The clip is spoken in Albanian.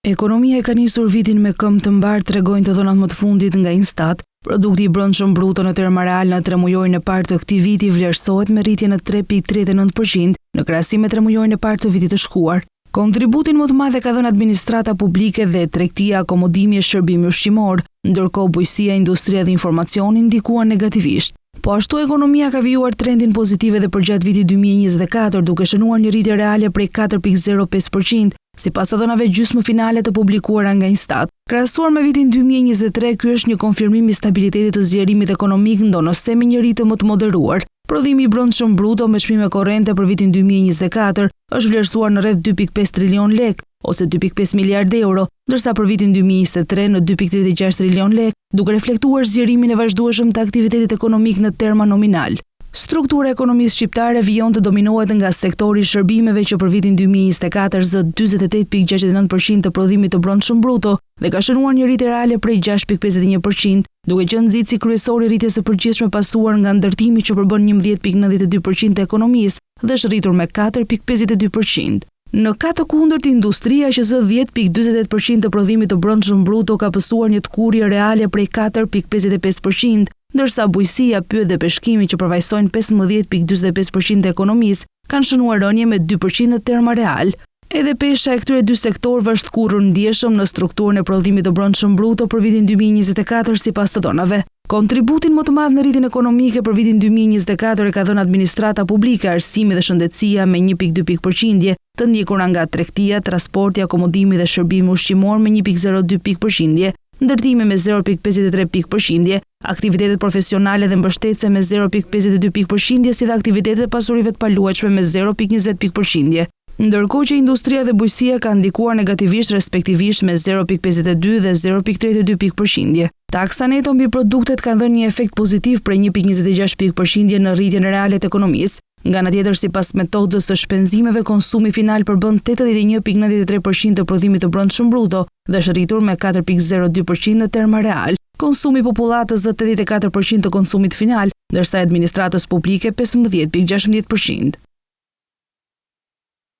Ekonomia e ka nisur vitin me këmbë të mbar, tregojnë të dhënat më të fundit nga Instat. Produkti i brendshëm bruto në terma real në 3 mujorin e parë të këtij viti vlerësohet me rritje në 3.39% në krahasim me 3 mujorin e parë të vitit të shkuar. Kontributin më të madh e ka dhënë administrata publike dhe tregtia, akomodimi e shërbimi ushqimor, ndërkohë bujqësia, industria dhe informacioni ndikuan negativisht. Po ashtu ekonomia ka vijuar trendin pozitiv edhe përgjatë vitit 2024, duke shënuar një rritje reale prej 4.05%, sipas të dhënave gjysmë finale të publikuara nga Instat. Krahasuar me vitin 2023, ky është një konfirmim i stabilitetit të zgjerimit ekonomik, ndonë me një rritje më të moderuar. Prodhimi i brendshëm bruto me çmime korrente për vitin 2024 është vlerësuar në rreth 2.5 trilion lek, ose 2.5 miliardë euro, ndërsa për vitin 2023 në 2.36 trilion lek, duke reflektuar zgjerimin e vazhdueshëm të aktivitetit ekonomik në terma nominal. Struktura e ekonomisë shqiptare vijon të dominohet nga sektori i shërbimeve që për vitin 2024 zë 48.69% të prodhimit të brendshëm bruto dhe ka shënuar një rritje reale prej 6.51%, duke qenë nxitësi kryesor i rritjes së përgjithshme pasuar nga ndërtimi që përbën 11.92% të ekonomisë dhe është rritur me 4.52%. Në ka të kundërt, industria që zë 10.48% të prodhimit të brendshëm bruto ka pësuar një tkurje reale prej 4.55%, ndërsa bujqësia, pyet dhe peshkimi që përfaqësojnë 15.45% të ekonomisë kanë shënuar rënje me 2% në terma real. Edhe pesha e këtyre dy sektorëve është kurrë ndjeshëm në strukturën e prodhimit të brendshëm bruto për vitin 2024 sipas të dhënave. Kontributin më të madh në rritjen ekonomike për vitin 2024 e ka dhënë administrata publike, arsimi dhe shëndetësia me 1.2 përqindje, të ndjekur nga tregtia, transporti, akomodimi dhe shërbimi ushqimor me 1.02 përqindje, ndërtimi me 0.53 përqindje, aktivitetet profesionale dhe mbështetëse me 0.52 përqindje, si dhe aktivitetet pasurive të paluajtshme me 0.20 përqindje. Ndërkohë që industria dhe bujqësia kanë ndikuar negativisht respektivisht me 0.52 dhe 0.32 përqindje. Taksa neto mbi produktet kanë dhënë një efekt pozitiv prej 1.26 përqindje në rritjen reale të ekonomisë. Nga ana tjetër, sipas metodës së shpenzimeve, konsumi final përbën 81.93% të prodhimit të brendshëm bruto dhe është rritur me 4.02% në terma real. Konsumi popullatës zë 84% të konsumit final, ndërsa administratës publike 15.16%.